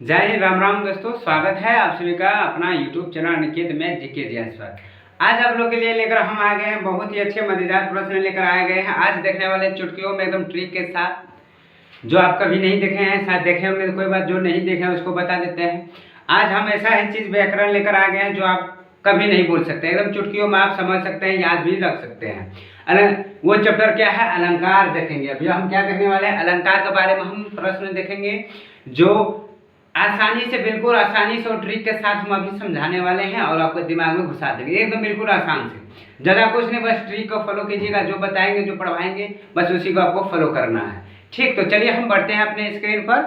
जय हिंद, राम राम दोस्तों। स्वागत है आप सभी का अपना YouTube चैनल अनिकेत में जीके जीएस पर। आज आप लोग के लिए लेकर हम आ गए हैं बहुत ही अच्छे मजेदार प्रश्न लेकर आए गए हैं। आज देखने वाले चुटकियों में एकदम ट्रिक के साथ, जो आप कभी नहीं देखे हैं, शायद देखे होंगे तो कोई बात, जो नहीं देखे हैं उसको बता देते हैं। आज हम ऐसा ही चीज व्याकरण लेकर आ गए हैं जो आप कभी नहीं बोल सकते, एकदम चुटकियों में आप समझ सकते हैं, याद भी रख सकते हैं। वो चैप्टर क्या है? अलंकार देखेंगे। अभी हम क्या देखने वाले हैं? अलंकार के बारे में हम प्रश्न देखेंगे जो आसानी से, बिल्कुल आसानी से और ट्रिक के साथ हम अभी समझाने वाले हैं और आपको दिमाग में घुसा देंगे एकदम बिल्कुल आसान से। ज़्यादा कुछ नहीं, बस ट्रिक को फॉलो कीजिएगा। जो बताएंगे, जो पढ़वाएंगे, बस उसी को आपको फॉलो करना है। ठीक, तो चलिए हम बढ़ते हैं अपने स्क्रीन पर।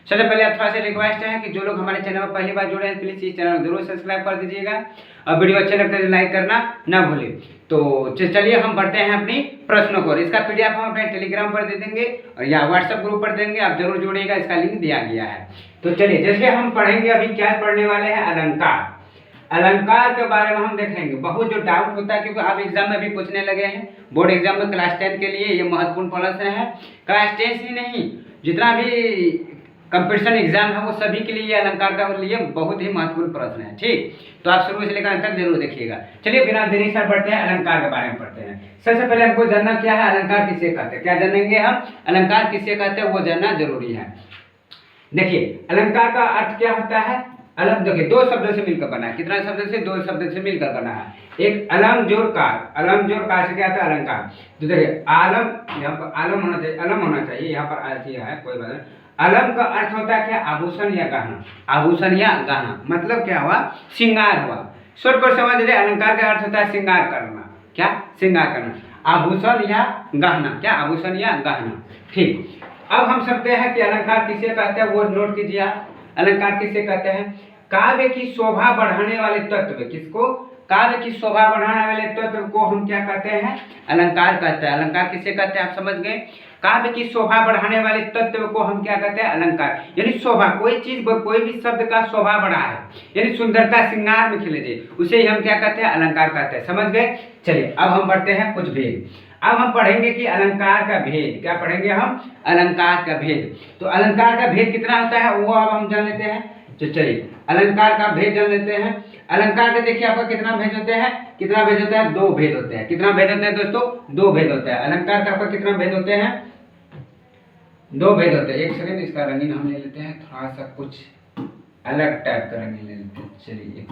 सबसे पहले आप थोड़ा सा रिक्वेस्ट है कि जो लोग हमारे चैनल पर पहली बार जुड़े हैं प्लीज़ इस चैनल को जरूर सब्सक्राइब कर दीजिएगा और वीडियो अच्छे लगते हैं लाइक करना ना भूलें। तो चलिए हम बढ़ते हैं अपनी प्रश्नों को। इसका पीडीएफ हम अपने टेलीग्राम पर दे देंगे और या व्हाट्सएप ग्रुप पर देंगे, आप जरूर जुड़िएगा, इसका लिंक दिया गया है। तो चलिए, जैसे हम पढ़ेंगे अभी क्या पढ़ने वाले हैं? अलंकार। अलंकार के बारे में हम देखेंगे। बहुत जो डाउट होता है, क्योंकि आप एग्जाम में भी पूछने लगे हैं, बोर्ड एग्जाम में क्लास 10 के लिए ये महत्वपूर्ण प्रश्न है। क्लास 10 ही नहीं, जितना भी कंपटीशन एग्जाम है वो सभी के लिए अलंकार का लिए बहुत ही महत्वपूर्ण प्रश्न है। ठीक, तो आप शुरू से लेकर अंत तक जरूर देखिएगा। चलिए बिना देरी से बढ़ते हैं, अलंकार के बारे में पढ़ते हैं। सबसे पहले हमको जानना क्या है? अलंकार किसे कहते हैं? क्या जानेंगे हम? अलंकार किसे कहते हैं वो जानना जरूरी है। देखिए, अलंकार का अर्थ क्या होता है? अलम, देखिए, दो शब्दों से मिलकर बना है। कितना शब्द से? दो शब्द से मिलकर बना है। एक अलम जोड़ कार। अलम जोड़ कार से क्या आता है? अलंकार। तो देखिए, आलम, यहाँ पर आलम होना चाहिए, अलम होना चाहिए, यहाँ पर अर्थ है, कोई बात नहीं। अलम का अर्थ होता है क्या? आभूषण या गहना। आभूषण या गहना मतलब क्या हुआ? श्रृंगार हुआ। शॉर्ट को समझ रहे? अलंकार का अर्थ होता है श्रृंगार करना। क्या? श्रृंगार करना। आभूषण या गहना। क्या? आभूषण या गहना। ठीक, अब हम समझते हैं कि अलंकार किसे कहते हैं, वो नोट कीजिए आप। अलंकार किसे कहते हैं? काव्य की शोभा बढ़ाने वाले तत्व। किसको? काव्य की शोभा बढ़ाने वाले तत्व को हम क्या कहते हैं? अलंकार कहते हैं। अलंकार किसे कहते हैं आप समझ गए? काव्य की शोभा बढ़ाने वाले तत्व को हम क्या कहते हैं? अलंकार। यानी शोभा, कोई चीज, कोई भी शब्द का शोभा बढ़ा है, यानी सुंदरता, श्रृंगार में खिले दे, उसे ही हम क्या कहते हैं? अलंकार कहते हैं। समझ गए? चलिए अब हम बढ़ते हैं कुछ भेद। अब हम पढ़ेंगे कि अलंकार का भेद। क्या पढ़ेंगे हम? अलंकार का भेद। तो अलंकार का भेद कितना होता है वो अब हम जान लेते हैं। तो चलिए अलंकार का भेद जान लेते हैं। अलंकार के देखिए आपका कितना भेद होते हैं? कितना भेद होता है? दो भेद होते हैं। कितना भेद होते हैं दोस्तों? दो भेद होते हैं। अलंकार का आपका कितना भेद होते हैं? दो भेद होते हैं। एक सेकंड, इसका रंगीन हम ले लेते हैं, थोड़ा सा कुछ अलग टाइप का रंगीन ले लेते हैं। चलिए,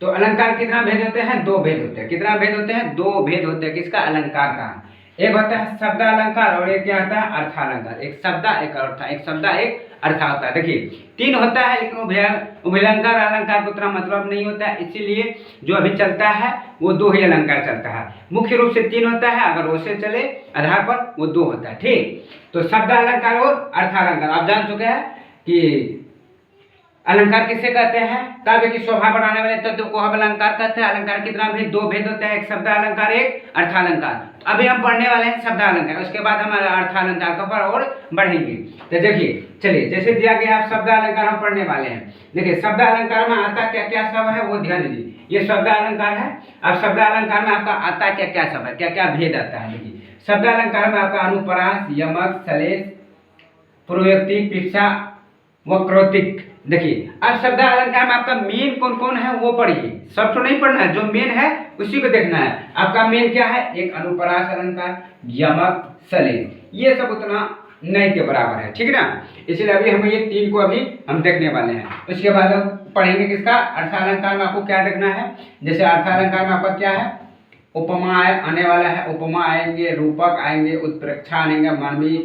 तो अलंकार कितना भेद होते हैं? दो भेद होते हैं। कितना भेद होते हैं? दो भेद होते हैं। किसका? अलंकार का। एक होता है शब्द अलंकार और एक क्या होता है? अर्थालंकार। एक शब्द, एक अर्थ, एक शब्द, एक अर्थ होता है। देखिए, तीन होता है, लेकिन उभयलंकार अलंकार को उतना मतलब नहीं होता है, इसीलिए जो अभी चलता है वो दो ही अलंकार चलता है। मुख्य रूप से तीन होता है, अगर वैसे चले आधार पर वो दो होता है। ठीक, तो शब्द अलंकार और अर्थालंकार आप जान चुके हैं कि अलंकार किसे कहते हैं? काव्य की शोभा बढ़ाने वाले तत्व को हम अलंकार कहते हैं। अलंकार कितना भेद? दो भेद होते हैं, एक शब्द अलंकार, एक अर्थालंकार। तो अभी हम पढ़ने वाले हैं शब्द अलंकार, उसके बाद हम अर्थालंकार का पर और बढ़ेंगे। तो देखिए, चलिए, जैसे दिया गया आप शब्द अलंकार हम पढ़ने वाले हैं। देखिए, शब्द अलंकार में आता क्या क्या सब है वो ध्यान दीजिए। ये शब्द अलंकार है। अब शब्द अलंकार में आपका आता क्या क्या सब है, क्या क्या भेद आता है? देखिए, शब्द अलंकार में आपका अनुप्रास, यमक, सलेश, पूर्वोक्ति, पिप्सा, वक्रोक्ति। देखिए, अब शब्द अलंकार में आपका मेन कौन कौन है वो पढ़िए। सब तो नहीं पढ़ना है, जो मेन है उसी को देखना है। आपका मेन क्या है? एक अनुप्रास अलंकार, यमक, सलेश, ये सब उतना नहीं के बराबर है। ठीक है ना? इसलिए अभी हम ये तीन को अभी हम देखने वाले हैं। उसके बाद हम पढ़ेंगे किसका? अर्थालंकार में आपको क्या देखना है? जैसे अर्थालंकार में आपका क्या है? उपमा आने वाला है, उपमा आएंगे, रूपक आएंगे, उत्प्रेक्षा आएंगे, मानवीय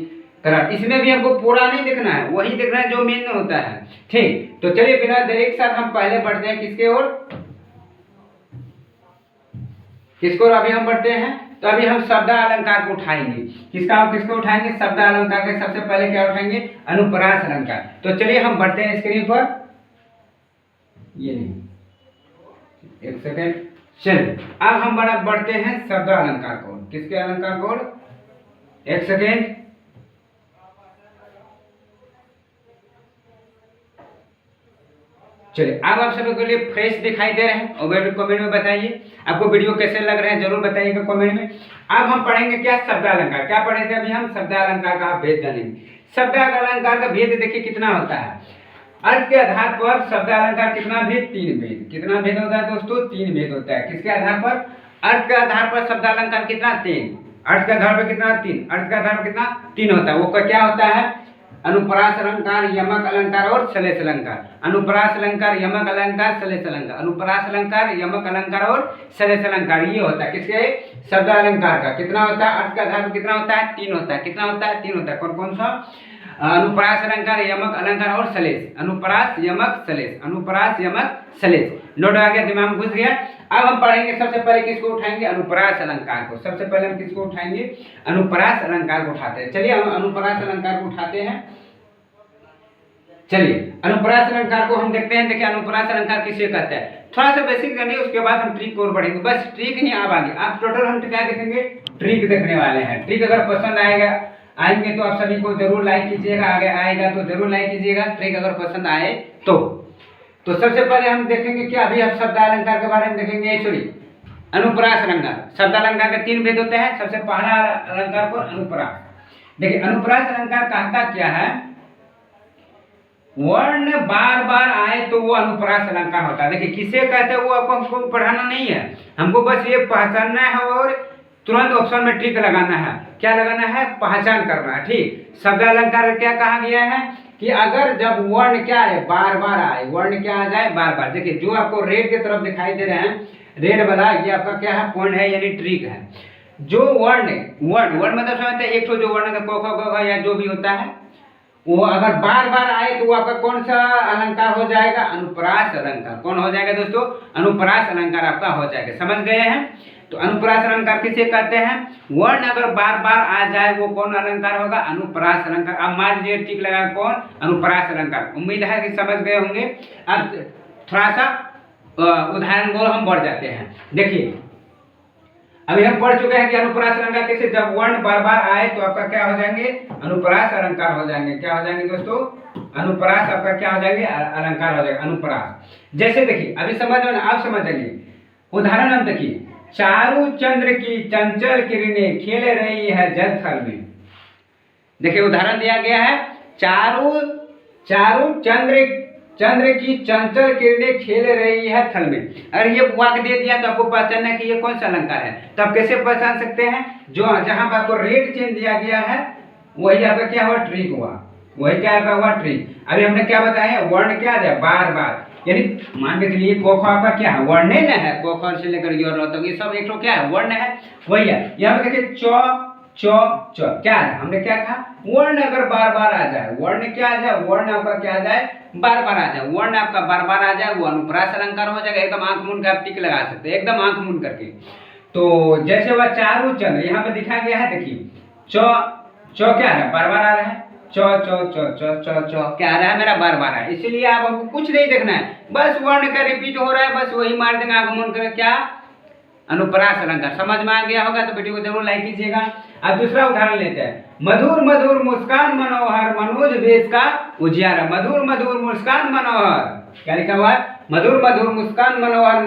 करार। इसमें भी हमको पूरा नहीं देखना है, वही देखना है जो मेन होता है। ठीक, तो चलिए बिना देरी के साथ हम पहले बढ़ते हैं किसके ओर? किसको अभी हम बढ़ते हैं? तो अभी हम शब्द अलंकार को उठाएंगे। किसको उठाएंगे? शब्द अलंकार के सबसे पहले क्या उठाएंगे? अनुप्रास अलंकार। तो चलिए हम बढ़ते हैं स्क्रीन पर। ये नहीं, एक सेकेंड, चलिए अब हम बढ़ते हैं शब्द अलंकार को। किसके अलंकार को? एक सेकेंड, चलिए अब आप सभी के लिए फ्रेश दिखाई दे रहे हैं और कमेंट में बताइए आपको वीडियो कैसे लग रहे हैं, जरूर बताइएगा कमेंट में। अब हम पढ़ेंगे क्या? शब्द अलंकार। क्या पढ़े थे अभी हम? शब्द अलंकार का भेद जानेंगे। शब्द अलंकार का भेद देखिए कितना होता है। अर्थ के आधार पर शब्द अलंकार कितना भेद? 3 भेद। कितना भेद होता है दोस्तों? 3 भेद होता है। किसके आधार पर? अर्थ के आधार पर शब्द अलंकार कितना? 3। अर्थ के आधार पर कितना? 3। अर्थ के आधार पर कितना? 3 होता है। वो क्या होता है? अनुप्रास अलंकार, यमक अलंकार और सलेश अलंकार। अनुप्रास अलंकार, यमक अलंकार, सलेश अलंकार। अनुप्रास अलंकार, यमक अलंकार और सलेश अलंकार, ये होता है किसके? शब्द अलंकार का। कितना होता है? अर्थ के आधार पर कितना होता है? 3 होता है। कितना होता है? 3 होता है। कौन कौन सा? अनुप्रास अलंकार, यमक अलंकार और सलेश। अनुप्रास, यमक, सलेश। अनुप्रास, यमक, सलेश। नोट आ गया? दिमाग में घुस गया? अब हम पढ़ेंगे सबसे पहले किसको उठाएंगे? अनुप्रास अलंकार को। सबसे पहले हम किसको उठाएंगे? अनुप्रास अलंकार को उठाते हैं। चलिए हम अनुप्रास अलंकार को उठाते हैं। चलिए अनुप्रास अलंकार को हम देखते हैं। देखिए अनुप्रास अलंकार किसे कहते हैं? थोड़ा सा बेसिक जानिए, उसके बाद हम ट्रिक और बढ़ेंगे। बस ट्रिक ही आप आगे, आप टोटल हम क्या देखेंगे? ट्रिक देखने वाले हैं। ट्रिक अगर पसंद आएंगे तो आप सभी को जरूर लाइक कीजिएगा। आगे आएगा तो जरूर लाइक कीजिएगा। ट्रिक अगर पसंद आए तो सबसे पहले हम देखेंगे क्या? अभी हम शब्द अलंकार के बारे में देखेंगे। सॉरी, अनुप्रास अलंकार। शब्द अलंकार के 3 भेद होते हैं। सबसे पहला अलंकार को अनुप्रास। देखिए अनुप्रास अलंकार कहता क्या है? वर्ण बार बार आए तो वो अनुप्रास अलंकार होता है। देखिए किसे कहते हैं वो आपको हमको पढ़ाना नहीं है, हमको बस ये पहचानना है और तुरंत ऑप्शन में टिक लगाना है। क्या लगाना है? पहचान करना है। ठीक। शब्द अलंकार क्या कहा गया है कि अगर जब वर्ण क्या है? बार बार आए। वर्ण क्या आ जाए? बार बार। देखिए जो आपको रेड की तरफ दिखाई दे रहे हैं, रेड वाला, ये आपका क्या है? पॉइंट है, यानी ट्रिक है। जो वर्ण वर्ण मतलब समझते हैं, एक तो जो वर्ण का क ख ग घ या जो भी होता है, वो अगर बार बार आए तो वो आपका कौन सा अलंकार हो जाएगा? अनुप्रास अलंकार। कौन हो जाएगा दोस्तों? अनुप्रास अलंकार आपका हो जाएगा। समझ गए हैं? तो अनुप्रास अलंकार किसे कहते हैं? वर्ण अगर बार बार आ जाए वो कौन अलंकार होगा? अनुप्रास अलंकार। अब मान लीजिए टिक लगा कौन? अनुप्रास अलंकार। उम्मीद है कि समझ गए होंगे। अब थोड़ा सा उदाहरण को हम बढ़ जाते हैं। देखिए अभी हम पढ़ चुके हैं कि अनुप्रास अलंकार कैसे, जब वर्ण बार बार आए तो आपका क्या हो जाएंगे? अनुप्रास अलंकार हो जाएंगे। क्या हो जाएंगे दोस्तों? अनुप्रास आपका क्या हो जाएंगे? अलंकार हो जाएगा, अनुप्रास। जैसे देखिए अभी समझ में, आप समझेंगे। उदाहरण हम देखिए, चारु चंद्र की चंचल किरणें खेल रही है जल थल में। देखिए उदाहरण दिया गया है, चारु चंद्र की चंचल किरणें खेल रही है थल में। अगर ये वाक्य दे दिया तो आपको पहचानना है कि ये कौन सा अलंकार है। तो आप कैसे पहचान सकते हैं? जो जहां पर आपको रेड चेन दिया गया है वही आपका क्या हुआ? ट्रिक हुआ। वही क्या हुआ? ट्रिक। अभी हमने क्या बताया? वर्ण क्या है? बार बार, यानी मान के चलिए कोख आपका क्या है? वर्ण न है। कोख से लेकर ये सब एक तो क्या है? वर्ण है। वही है। यहाँ पे देखिए चौ क्या है? हमने क्या कहा? वर्ण अगर बार बार आ जाए, वर्ण क्या आ जाए? वर्ण आपका क्या आ जाए? बार बार आ जाए। वर्ण आपका बार बार आ जाए वो अनुप्रास अलंकार हो जाएगा। एकदम आंख मूंद कर आप टिक लगा सकते हैं, एकदम आंख मूंद करके। तो जैसे वह चारु चंद्र यहाँ पे दिखा गया है। देखिए चौ क्या है? बार बार आ रहा है। चौ क्या आ रहा है? मेरा बार बार है। इसीलिए आप हमको कुछ नहीं देखना है, बस वर्ण का रिपीट हो रहा है, बस वही मार देंगे आंख मूंद कर। क्या? अनुप्रास अलंकार। समझ में आ गया होगा तो वीडियो को जरूर लाइक कीजिएगा। अब दूसरा उदाहरण लेते हैं। मधुर मधुर मुस्कान मनोहर मनोज वेश का उजियारा। मधुर मधुर मुस्कान मनोहर, क्या लिखा हुआ है? मधुर मधुर मुस्कान मनोहर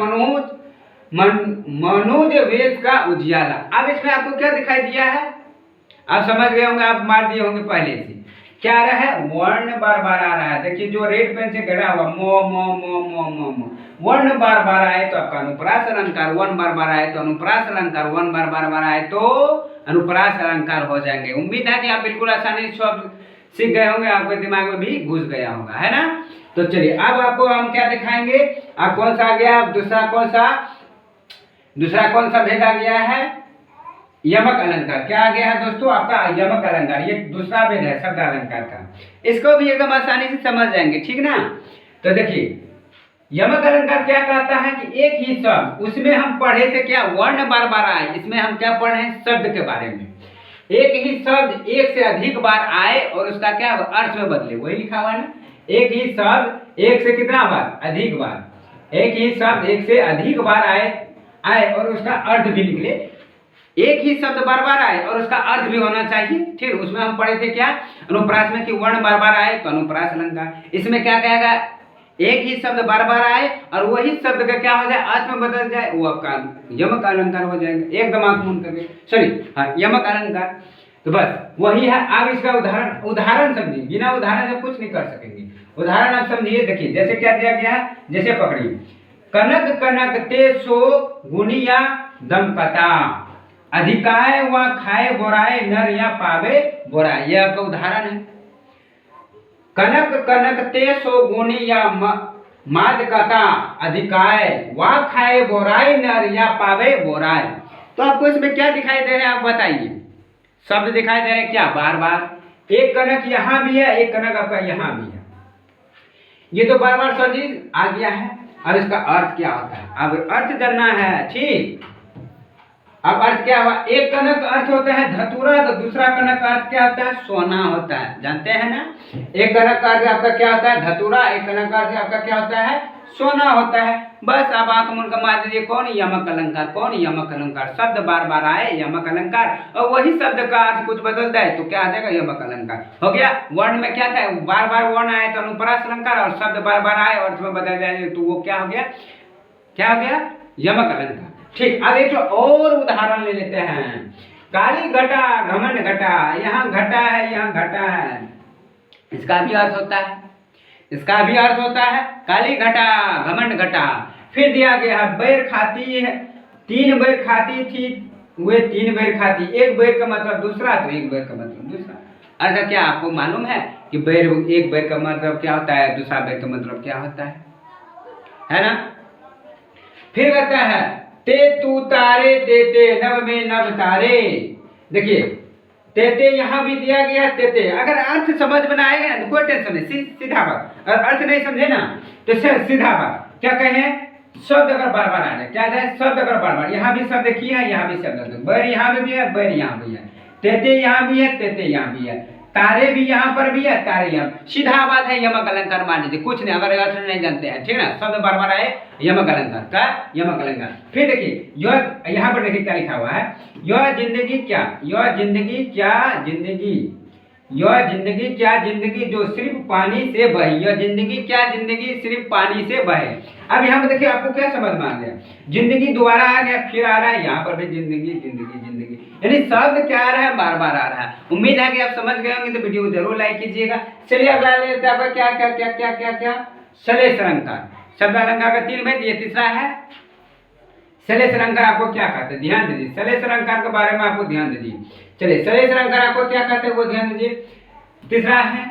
मनोज वेश का उजियारा। अब इसमें आपको क्या दिखाई दिया है? आप समझ गए होंगे, आप मार दिए होंगे पहले से। क्या आ रहा है? वर्ण बार बार आ रहा है। देखिए जो रेड पेन से गड़ा हुआ मो वर्ण बार बार आए तो आपका अनुप्रास अलंकार। वर्ण बार बार आए तो अनुप्रास अलंकार। वर्ण बार आए तो अनुप्रास अलंकार हो जाएंगे। उम्मीद है कि आप बिल्कुल आसानी से सब सीख गए होंगे, आपके दिमाग में भी घुस गया होगा, है ना? तो चलिए अब आपको हम क्या दिखाएंगे। अब कौन सा आ गया? दूसरा कौन सा भेद आ गया है? यमक अलंकार। क्या आ गया है दोस्तों? आपका यमक अलंकार। ये दूसरा भेद है शब्द अलंकार का। इसको भी एकदम आसानी से समझ जाएंगे, ठीक ना? तो देखिए यमक अलंकार क्या कहता है कि एक ही शब्द, उसमें हम पढ़े थे क्या? वर्ण बार बार आए। इसमें हम क्या पढ़ रहे हैं? शब्द के बारे में। एक ही शब्द एक से अधिक बार आए और उसका क्या अर्थ में बदले, वही लिखा हुआ है ना? एक ही शब्द एक से कितना बार? अधिक बार। एक ही शब्द एक से अधिक बार आए और उसका अर्थ भी निकले। एक ही शब्द बार बार आए और उसका अर्थ भी होना चाहिए। ठीक, उसमें हम पढ़े थे क्या? अनुप्रास में कि वर्ण बार बार आए तो अनुप्रास अलंकार। इसमें क्या कहेगा? एक ही शब्द बार बार आए और वही शब्द का क्या हो जाए? अर्थ में बदल जाए, वो आपका यमक अलंकार हो जाएगा। एकदम आंख मूंद करके, सॉरी हाँ, यमक अलंकार। तो बस वही है। आप इसका उदाहरण समझिए, बिना उदाहरण से कुछ नहीं कर सकेंगे। उदाहरण आप समझिए, देखिए जैसे क्या दिया गया है, जैसे पकड़िए, कनक कनक ते सो गुनिया दमकता, अधिकाय व खाए बोराए नर या पावे बोराए। यह आपका उदाहरण है। कनक कनक ते सो गुनिया मादकता, अधिकाय व खाए बोराए नर या पावे बोराए। तो आपको इसमें क्या दिखाई दे रहा है, आप बताइए। शब्द दिखाई दे रहे हैं क्या, बार बार। एक कनक यहाँ भी है, एक कनक आपका यहाँ भी है। ये तो बार बार सर जी आ गया है। अब इसका अर्थ क्या होता है, अब अर्थ जानना है। ठीक, अब अर्थ क्या हुआ, एक कनक अर्थ होता है धतूरा, तो दूसरा कनक अर्थ क्या होता है, सोना होता है। जानते हैं ना, एक कनक अर्थ आपका क्या होता है, धतूरा, एक कनक अर्थ आपका क्या होता है, सोना होता है। बस अब आंख मुन का मार दीजिए, कौन यमक अलंकार, कौन यमक अलंकार। शब्द बार बार आए यमक अलंकार, और वही शब्द का अर्थ कुछ बदल जाए तो क्या आ जाएगा, यमक अलंकार हो गया। वर्ण में क्या था, बार बार वर्ण आए तो अनुप्रास अलंकार, और शब्द बार बार आए और उसमें बदल जाए तो वो क्या हो गया, क्या हो गया, यमक अलंकार। ठीक, अब एक और उदाहरण ले लेते हैं। काली घटा घमंड घटा, यहाँ घटा है यहाँ घटा है, इसका भी अर्थ होता है, इसका भी अर्थ होता है काली घटा घमंड घटा। फिर दिया गया है बैर खाती है, 3 बैर खाती थी, वे 3 बैर खाती। एक बैर का मतलब दूसरा, तो एक बैर का मतलब दूसरा। अर्थ क्या आपको मालूम है कि बैर, एक बैर का मतलब क्या होता है, दूसरा बैर का मतलब क्या होता है ना। फिर कहता है ते तू तारे तेते नभ में नभ तारे। देखिए तेते यहाँ भी दिया गया तेते। अगर अर्थ समझ में आएगा ना तो कोई टेंशन नहीं, सीधा बात। अगर अर्थ नहीं समझे ना तो सीधा बात। क्या कहे, शब्द अगर बार बार आ जाए, क्या जाए, शब्द अगर बार बार, यहाँ भी शब्द किया है, यहाँ भी शब्द, बैर यहाँ भी है, बैर यहाँ भी है, तेते यहाँ भी है, तेते यहाँ भी है, तारे भी यहाँ पर भी है, तारे यहाँ। सीधा बात है, यमक अलंकार मान लीजिए, कुछ नहीं, अगर अर्थ नहीं जानते हैं, ठीक ना, शब्द बार बार आए यमक अलंकार का, यमक अलंकार। फिर देखिए यह यहाँ पर देखिए क्या लिखा हुआ है, यह जिंदगी क्या, यह जिंदगी क्या जिंदगी, यह जिंदगी क्या जिंदगी जो सिर्फ पानी से बहे, यह जिंदगी क्या जिंदगी सिर्फ पानी से बहे। अब यहाँ पर देखिए आपको क्या समझ में आ गया, जिंदगी दोबारा आ गया, फिर आ रहा है, यहाँ पर भी जिंदगी जिंदगी जिंदगी, यानी शब्द क्या आ रहा है, बार बार आ रहा है। उम्मीद है कि आप समझ गए होंगे, तो वीडियो को जरूर लाइक कीजिएगा। चलिए अगला लेते हैं क्या क्या क्या क्या क्या क्या, सलेश अलंकार। शब्द अलंकार का 3 भेद, ये तीसरा है सलेश अलंकार। आपको क्या कहते हैं, ध्यान दीजिए, सलेश अलंकार के बारे में आपको ध्यान दीजिए। चलिए सलेश अलंकार आपको क्या कहते हैं वो ध्यान दीजिए। तीसरा है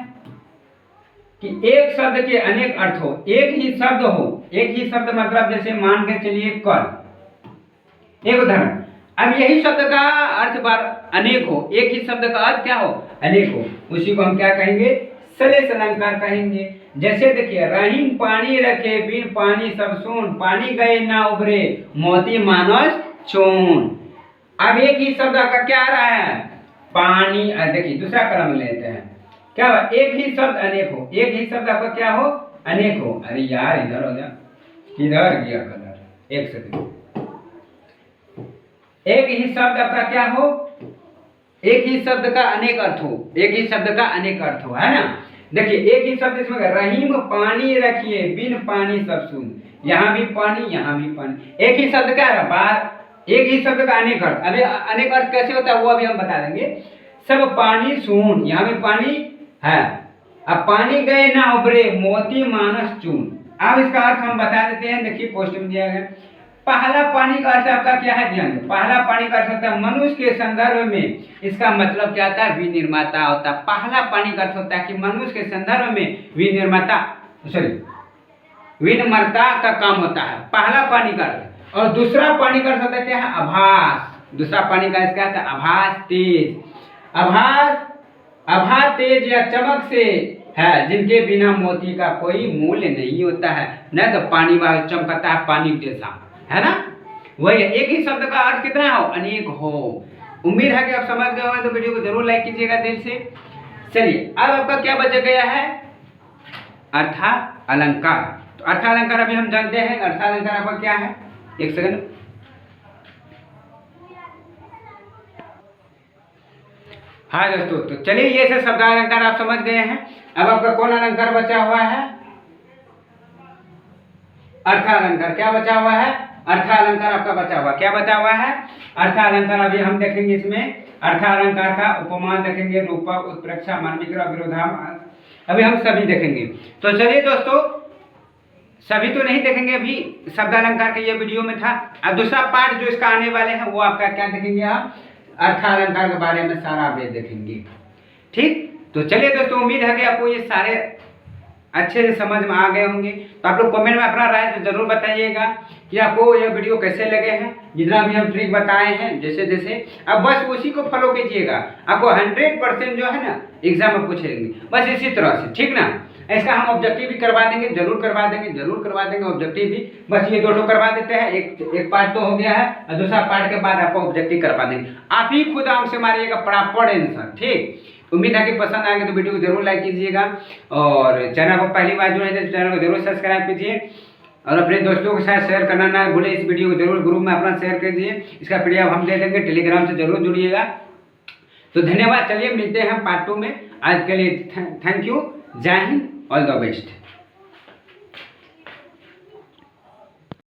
कि एक शब्द के अनेक अर्थ हो, एक ही शब्द हो, एक ही शब्द मतलब जैसे मान के चलिए कल, एक उदाहरण। अब यही शब्द का अर्थ बार अनेक हो, एक ही शब्द का अर्थ क्या हो, अनेक हो, उसी को हम क्या कहेंगे, सलेश अलंकार कहेंगे। जैसे देखिए, रहीम पानी रखे बिन पानी सब सून, पानी गए ना उभरे मोती मानस चून। अब एक ही शब्द का क्या आ रहा है, पानी। देखिए दूसरा कलम लेते हैं, क्या हुआ, एक ही शब्द अनेक हो, एक ही शब्द आपका क्या हो, अनेक हो। अरे यार इधर हो जा, किधर गया कलर, एक सेकंड। एक ही शब्द आपका क्या हो, एक ही शब्द का अनेक अर्थ हो, एक ही शब्द का अनेक अर्थ हो, है ना। देखिए एक ही शब्द इसमें, रहीम पानी रखिए बिन पानी सब सून, यहाँ भी पानी यहाँ भी पानी, एक ही शब्द क्या है, बार एक ही शब्द का अनेक अर्थ। अभी अनेक अर्थ कैसे होता है वो अभी हम बता देंगे। सब पानी सून, यहाँ भी पानी है, अब पानी गए ना उभरे मोती मानस चून। अब इसका अर्थ हम बता देते हैं, देखिए पोस्ट में दिया गया। पहला पानी का अर्थ आपका क्या है, ध्यान दो, पहला पानी का अर्थ होता है मनुष्य के संदर्भ में, इसका मतलब क्या होता है, विनिर्माता होता है। पहला पानी का अर्थ होता है कि मनुष्य के संदर्भ में विनिर्माता, सॉरी विनिर्माता का काम होता है, पहला पानी का अर्थ। और दूसरा पानी का अर्थ होता है क्या है, आभास। दूसरा पानी का अर्थ क्या होता है, आभास तेज, आभास, आभा तेज या चमक से है, जिनके बिना मोती का कोई मूल्य नहीं होता है। न तो पानी वह चमकता है पानी जैसा, है ना, वही एक ही शब्द का अर्थ कितना हो, अनेक हो। उम्मीद है कि आप समझ गए होंगे, तो वीडियो को जरूर लाइक कीजिएगा दिल से। चलिए अब आपका क्या बच गया है, अर्था अलंकार। तो अर्था अलंकार अभी हम जानते हैं, अर्था अलंकार आपका क्या है, एक सेकंड। हाँ दोस्तों, तो चलिए ये सब शब्द अलंकार आप समझ गए हैं। अब आपका कौन अलंकार बचा हुआ है, अर्था अलंकार। क्या बचा हुआ है, अर्था अलंकार आपका बचा हुआ, क्या बचा हुआ है, अर्था अलंकार। अभी हम देखेंगे इसमें अर्था अलंकार का उपमान देखेंगे, रूपक, उत्प्रेक्षा, मानविक, विरोधाभास, अभी हम सभी देखेंगे। तो चलिए दोस्तों, सभी तो नहीं देखेंगे, अभी शब्द अलंकार का ये वीडियो में था। अब दूसरा पार्ट जो इसका आने वाले हैं वो आपका क्या देखेंगे, आप अर्थालंकार के बारे में सारा वेद देखेंगे। ठीक, तो चलिए दोस्तों, उम्मीद है कि आपको ये सारे अच्छे से समझ में आ गए होंगे। तो आप लोग कमेंट में अपना राय तो जरूर बताइएगा कि आपको ये वीडियो कैसे लगे हैं, जितना भी हम ट्रिक बताए हैं जैसे जैसे। अब बस उसी को फॉलो कीजिएगा, आपको 100% जो है ना एग्जाम में पूछेंगे, बस इसी तरह से, ठीक ना। इसका हम ऑब्जेक्टिव भी करवा देंगे, जरूर करवा देंगे, जरूर करवा देंगे ऑब्जेक्टिव भी। बस ये दोनों करवा देते हैं, एक पार्ट तो हो गया है और दूसरा पार्ट के बाद आपको ऑब्जेक्टिव करवा देंगे। आप ही खुद आंख से मारिएगा फटाफट आंसर। ठीक, उम्मीद है कि पसंद आएगा तो वीडियो को जरूर लाइक कीजिएगा, और चैनल को पहली बार जुड़े तो चैनल को जरूर सब्सक्राइब कीजिए, और अपने दोस्तों के साथ शेयर करना ना भूलें। इस वीडियो को जरूर ग्रुप में अपना शेयर कीजिए, इसका पीडीएफ हम दे देंगे, टेलीग्राम से जरूर जुड़िएगा। तो धन्यवाद, चलिए मिलते हैं पार्ट 2 में। आज के लिए थैंक यू, जय हिंद, ऑल द बेस्ट।